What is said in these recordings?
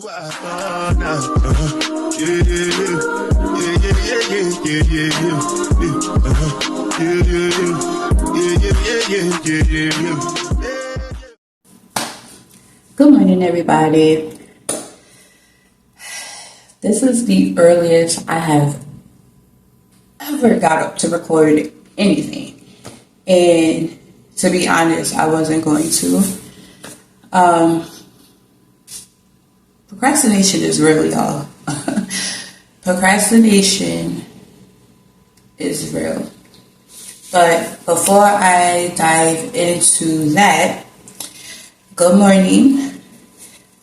Good morning, everybody. This is the earliest I have ever got up to record anything. And to be honest, I wasn't going to. Procrastination is real, y'all. Procrastination is real. But before I dive into that, good morning.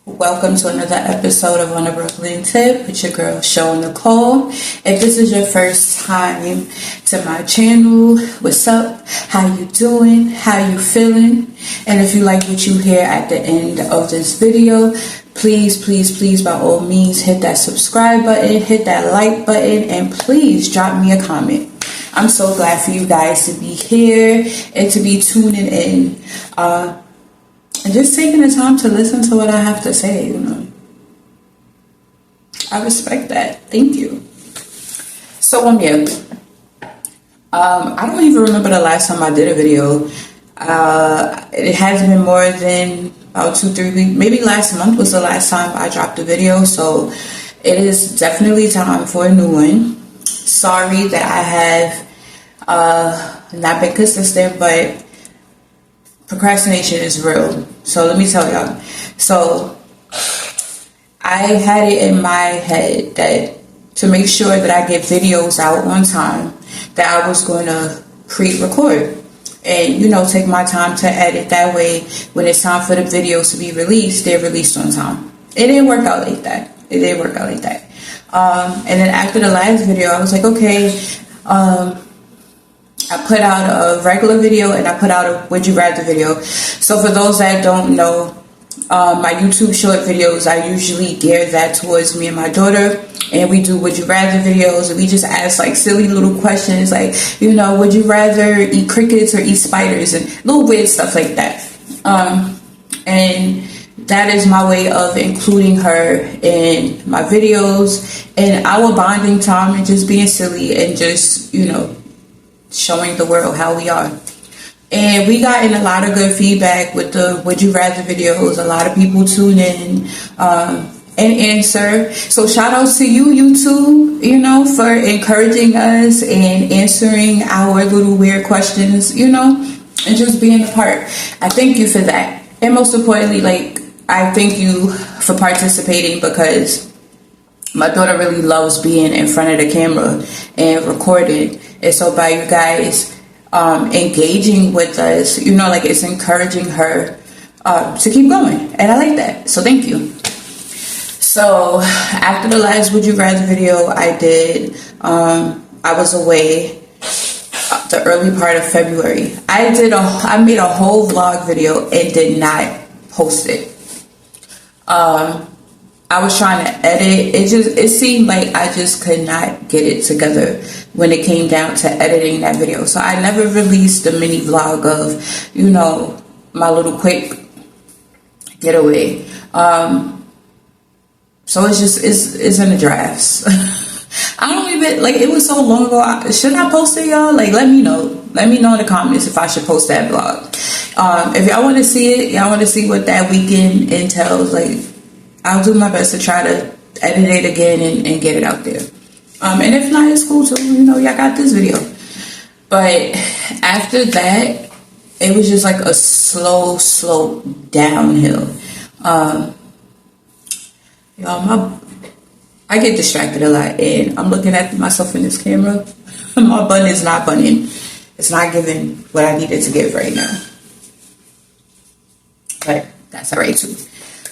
Welcome to another episode of On a Brooklyn Tip with your girl, Show Nicole. If this is your first time to my channel, what's up? How you doing? How you feeling? And if you like what you hear at the end of this video, please, by all means, hit that subscribe button, hit that like button, and please drop me a comment. I'm so glad for you guys to be here and to be tuning in. And just taking the time to listen to what I have to say, you know. I respect that. Thank you. So, I don't even remember the last time I did a video. It has been more than about 2-3 weeks. Maybe last month was the last time I dropped a video. So, it is definitely time for a new one. Sorry that I have not been consistent, but procrastination is real. So let me tell y'all. So I had it in my head that to make sure that I get videos out on time, that I was going to pre-record and, you know, take my time to edit. That way, when it's time for the videos to be released, they're released on time. It didn't work out like that. And then after the last video, I was like, okay, I put out a regular video and I put out a Would You Rather video. So for those that don't know, my YouTube short videos, I usually gear that towards me and my daughter. And we do Would You Rather videos. And we just ask like silly little questions like, you know, would you rather eat crickets or eat spiders? And little weird stuff like that. And that is my way of including her in my videos and our bonding time and just being silly and just, you know, showing the world how we are. And we got in a lot of good feedback with the Would You Rather videos. A lot of people tune in and answer. So shout out to you, YouTube, you know, for encouraging us and answering our little weird questions, you know, and just being a part. I thank you for that. And most importantly, like, I thank you for participating because my daughter really loves being in front of the camera and recording. And so by you guys engaging with us, you know, like it's encouraging her to keep going. And I like that. So thank you. So after the last Would You Rather video I did, I was away the early part of February. I made a whole vlog video and did not post it. I was trying to edit. It seemed like I just could not get it together when it came down to editing that video. So I never released a mini vlog of, you know, my little quick getaway. So it's in the drafts. I don't even, like, it was so long ago. Should I post it, y'all? Like, let me know. Let me know in the comments if I should post that vlog. If y'all want to see it, y'all want to see what that weekend entails, like, I'll do my best to try to edit it again and get it out there. And if not, it's cool too. You know, y'all got this video. But after that, it was just like a slow slope downhill. Y'all, I get distracted a lot. And I'm looking at myself in this camera. My bun is not bunning. It's not giving what I needed to give right now. But that's all right too.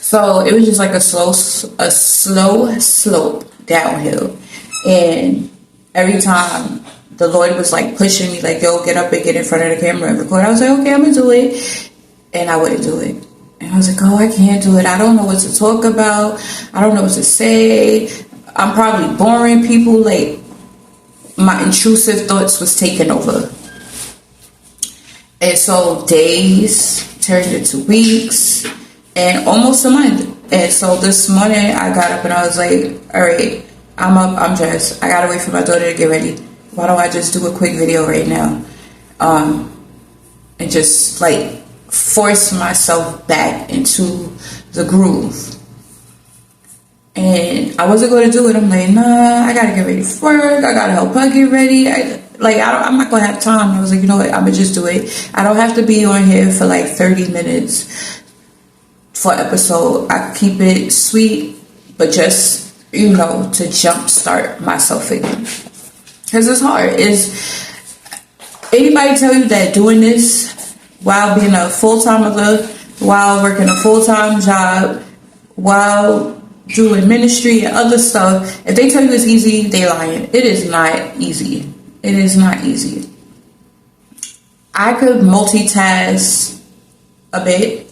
So it was just like a slow slope downhill. And every time the Lord was like pushing me, like, yo, get up and get in front of the camera and record. I was like, okay, I'm going to do it. And I wouldn't do it. And I was like, oh, I can't do it. I don't know what to talk about. I don't know what to say. I'm probably boring people. Like, my intrusive thoughts was taking over. And so days turned into weeks and almost a month. And so this morning I got up and I was like, all right, I'm up, I'm dressed. I gotta wait for my daughter to get ready. Why don't I just do a quick video right now? And just like force myself back into the groove. And I wasn't going to do it. I'm like, nah, I gotta get ready for work. I gotta help her get ready. I'm not gonna have time. I was like, you know what? I'm gonna just do it. I don't have to be on here for like 30 minutes for episode. I keep it sweet, but just, to jumpstart myself again. Because it's hard. Anybody tell you that doing this while being a full-time mother, while working a full-time job, while doing ministry and other stuff, if they tell you it's easy, they lying. It is not easy. It is not easy. I could multitask a bit,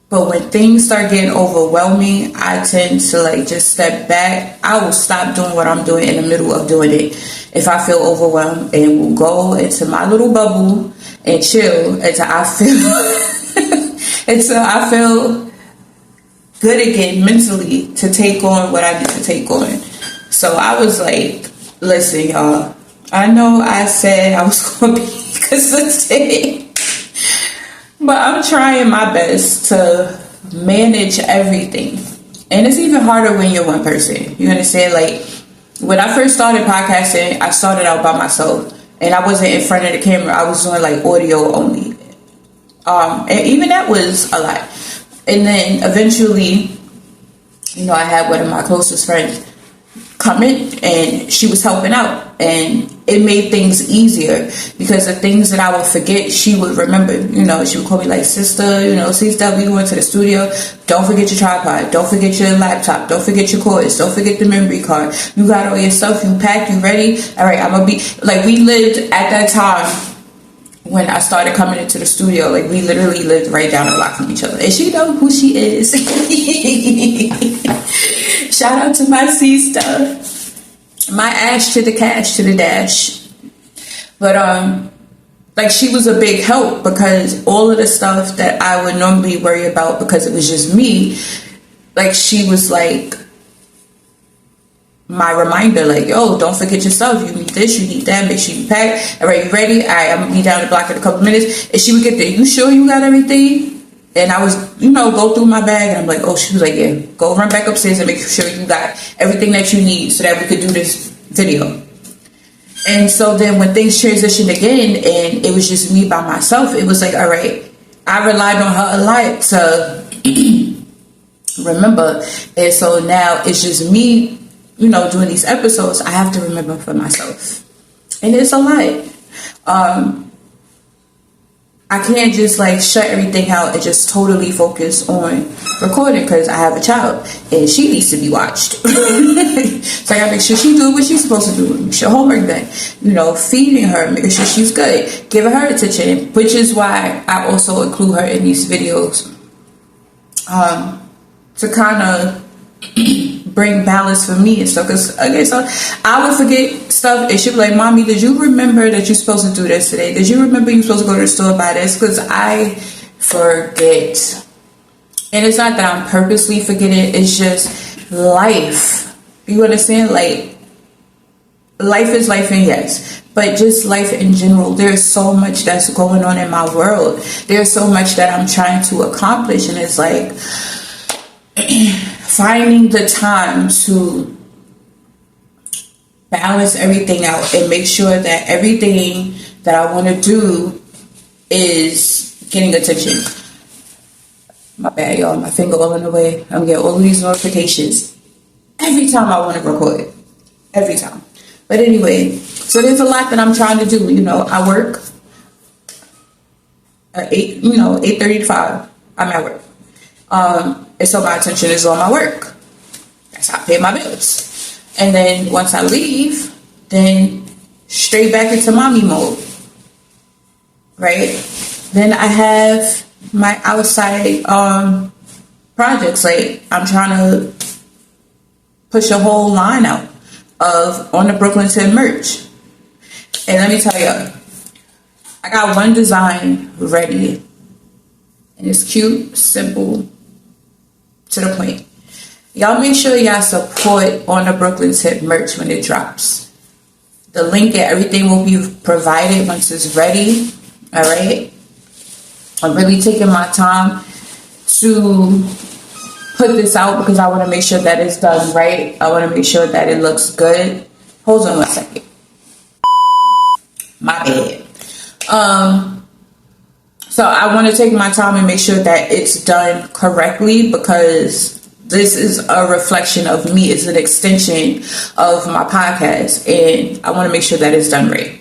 but when things start getting overwhelming, I tend to just step back. I will stop doing what I'm doing in the middle of doing it if I feel overwhelmed, and will go into my little bubble and chill until I feel good again mentally to take on what I need to take on. So I was like, listen, y'all, I know I said I was going to be consistent, but I'm trying my best to manage everything. And it's even harder when you're one person. You understand? When I first started podcasting, I started out by myself. And I wasn't in front of the camera. I was doing audio only. And even that was a lot. And then eventually, I had one of my closest friends come in, and she was helping out, and it made things easier because the things that I would forget, she would remember. She would call me sister, sister, we going to the studio. Don't forget your tripod. Don't forget your laptop. Don't forget your cords. Don't forget the memory card. You got all your stuff. You packed. You ready? All right, I'm gonna be we lived at that time when I started coming into the studio. We literally lived right down the block from each other, and she know who she is. Shout out to my sister. My ash to the cash to the dash. But she was a big help because all of the stuff that I would normally worry about because it was just me, she was my reminder, yo, don't forget yourself. You need this, you need that. Make sure you pack. All right, you ready? All right, I'm gonna be down the block in a couple minutes. And she would get there. You sure you got everything? And I was, go through my bag, and I'm like, oh, she was like, yeah, go run back upstairs and make sure you got everything that you need so that we could do this video. And so then when things transitioned again, and it was just me by myself, it was all right, I relied on her a lot to remember. And so now it's just me, doing these episodes. I have to remember for myself. And it's a lot. I can't just shut everything out and just totally focus on recording because I have a child and she needs to be watched. So I gotta make sure she do what she's supposed to do. Make sure homework done. Feeding her, making sure she's good, giving her attention, which is why I also include her in these videos to kind of bring balance for me and stuff. Because so I would forget stuff, and she'd be like, "Mommy, did you remember that you're supposed to do this today? Did you remember you're supposed to go to the store and buy this?" Because I forget, and it's not that I'm purposely forgetting. It's just life. You understand? Life is life, and yes, but just life in general. There's so much that's going on in my world. There's so much that I'm trying to accomplish, and it's finding the time to balance everything out and make sure that everything that I want to do is getting attention. My bad, y'all. My finger all in the way. I'm getting all of these notifications every time I want to record. Every time. But anyway, so there's a lot that I'm trying to do. I work at 8:30 to 5. I'm at work. And so my attention is on my work. That's how I pay my bills. And then once I leave, then straight back into mommy mode. Right? Then I have my outside projects. I'm trying to push a whole line out of On the Brooklyn merch. And let me tell you, I got one design ready. And it's cute, simple. to the point. Y'all make sure y'all support On the Brooklyn Tip merch when it drops. The link and everything will be provided once it's ready. All right. I'm really taking my time to put this out because I want to make sure that it's done right. I want to make sure that it looks good. Hold on one second. My bad. So I want to take my time and make sure that it's done correctly because this is a reflection of me. It's an extension of my podcast, and I want to make sure that it's done right.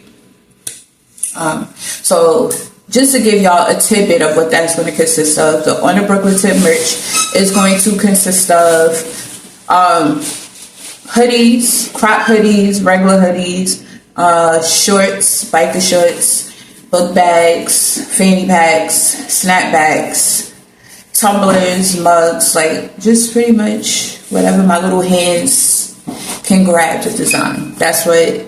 So just to give y'all a tidbit of what that's going to consist of, the On the Brooklyn Tip merch is going to consist of hoodies, crop hoodies, regular hoodies, shorts, biker shorts, book bags, fanny packs, snapbacks, tumblers, mugs, like just pretty much whatever my little hands can grab to design. That's what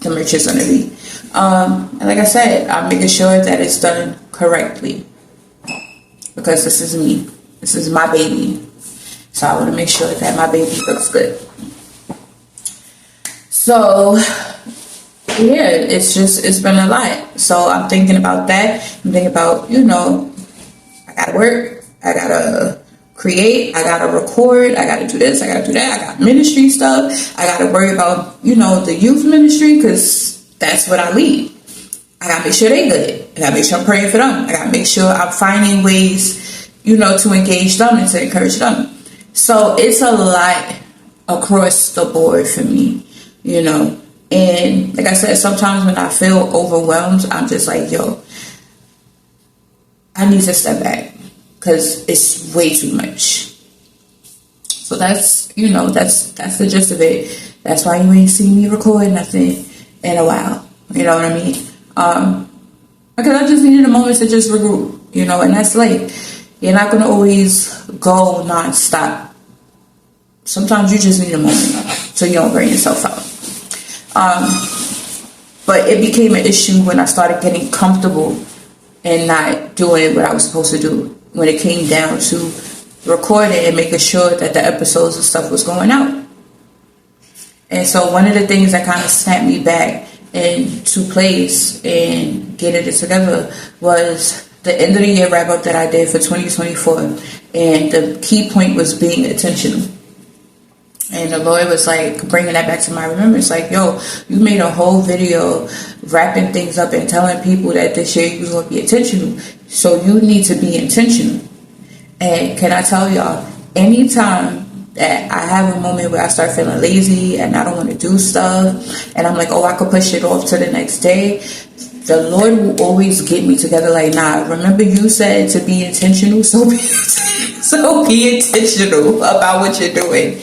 the merch is going to be. And like I said, I'm making sure that it's done correctly because this is me. This is my baby. So I want to make sure that my baby looks good. So yeah, it's been a lot. So I'm thinking about that. I'm thinking about, I gotta work, I gotta create, I gotta record, I gotta do this, I gotta do that, I got ministry stuff, I gotta worry about, the youth ministry because that's what I lead. I gotta make sure they good. I gotta make sure I'm praying for them. I gotta make sure I'm finding ways, to engage them and to encourage them. So it's a lot across the board for me, And like I said, sometimes when I feel overwhelmed, I'm just like, I need to step back because it's way too much. So that's the gist of it. That's why you ain't seen me record nothing in a while. You know what I mean? Because I just needed a moment to just regroup, and that's like, you're not going to always go nonstop. Sometimes you just need a moment so you don't burn yourself out. But it became an issue when I started getting comfortable and not doing what I was supposed to do when it came down to recording and making sure that the episodes and stuff was going out. And so one of the things that kind of snapped me back into place and getting it together was the end of the year wrap up that I did for 2024. And the key point was being intentional. And the Lord was like bringing that back to my remembrance. Like, you made a whole video wrapping things up and telling people that this year you was going to be intentional. So you need to be intentional. And can I tell y'all, anytime that I have a moment where I start feeling lazy and I don't want to do stuff and I'm like, I could push it off to the next day, the Lord will always get me together like, nah, remember you said to be intentional, so be intentional about what you're doing.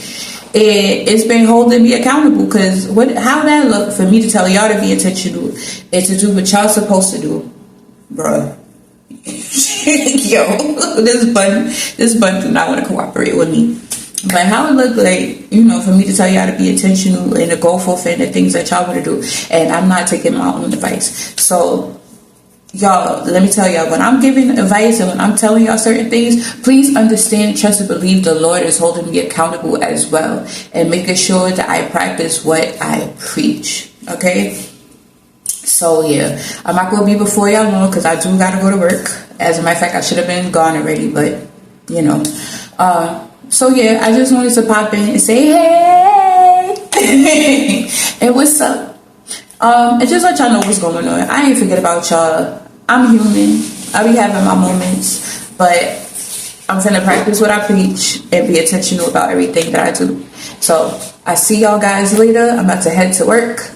And it's been holding me accountable because how that look for me to tell y'all to be intentional is to do what y'all supposed to do, bruh. This button do not want to cooperate with me. But how it look like, for me to tell y'all to be intentional and to go fulfill the things that y'all want to do, and I'm not taking my own advice. So y'all, let me tell y'all, when I'm giving advice and when I'm telling y'all certain things, please understand, trust, and believe the Lord is holding me accountable as well and making sure that I practice what I preach. Okay? So yeah, I'm not going to be before y'all long because I do got to go to work. As a matter of fact, I should have been gone already, but so yeah, I just wanted to pop in and say, hey, and what's up? And just let y'all know what's going on. I ain't forget about y'all. I'm human. I be having my moments, but I'm finna practice what I preach and be intentional about everything that I do. So I see y'all guys later. I'm about to head to work.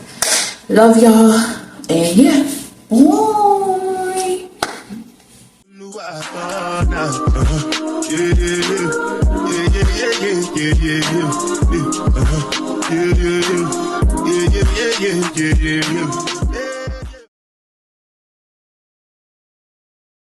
Love y'all. And yeah. Bye.